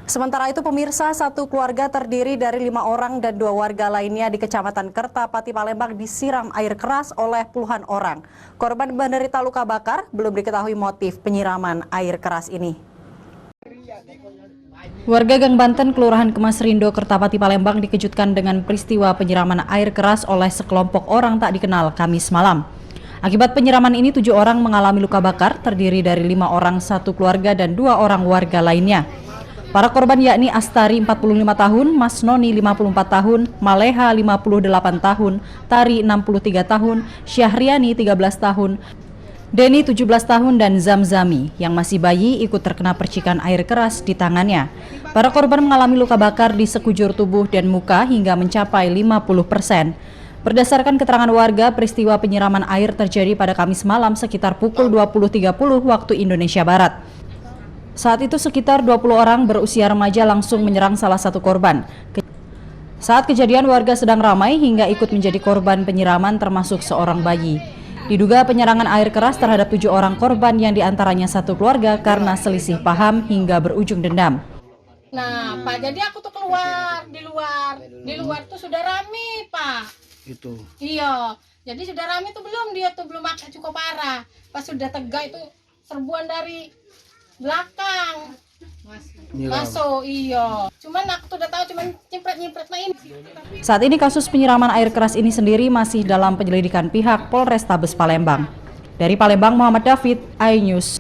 Sementara itu pemirsa, satu keluarga terdiri dari 5 orang dan 2 warga lainnya di Kecamatan Kertapati, Palembang disiram air keras oleh puluhan orang. Korban menderita luka bakar, belum diketahui motif penyiraman air keras ini. Warga Gang Banten, Kelurahan Kemas Rindo, Kertapati, Palembang dikejutkan dengan peristiwa penyiraman air keras oleh sekelompok orang tak dikenal Kamis malam. Akibat penyiraman ini 7 orang mengalami luka bakar, terdiri dari 5 orang satu keluarga dan 2 orang warga lainnya. Para korban yakni Astari 45 tahun, Mas Noni 54 tahun, Maleha 58 tahun, Tari 63 tahun, Syahriani 13 tahun, Deni 17 tahun dan Zamzami yang masih bayi ikut terkena percikan air keras di tangannya. Para korban mengalami luka bakar di sekujur tubuh dan muka hingga mencapai 50%. Berdasarkan keterangan warga, peristiwa penyiraman air terjadi pada Kamis malam sekitar pukul 20.30 waktu Indonesia Barat. Saat itu sekitar 20 orang berusia remaja langsung menyerang salah satu korban. Saat kejadian warga sedang ramai hingga ikut menjadi korban penyiraman termasuk seorang bayi. Diduga penyerangan air keras terhadap 7 orang korban yang diantaranya satu keluarga karena selisih paham hingga berujung dendam. Nah, Pak, jadi aku tuh keluar di luar tuh sudah rame, Pak. Itu. Iya, jadi sudah rame tuh dia tuh belum cukup parah. Pas sudah tegak itu serbuan dari belakang masuk, iya. Cuman aku tuh udah tahu, cuman nyipret main. Saat ini kasus penyiraman air keras ini sendiri masih dalam penyelidikan pihak Polrestabes Palembang. Dari Palembang, Muhammad David, iNews.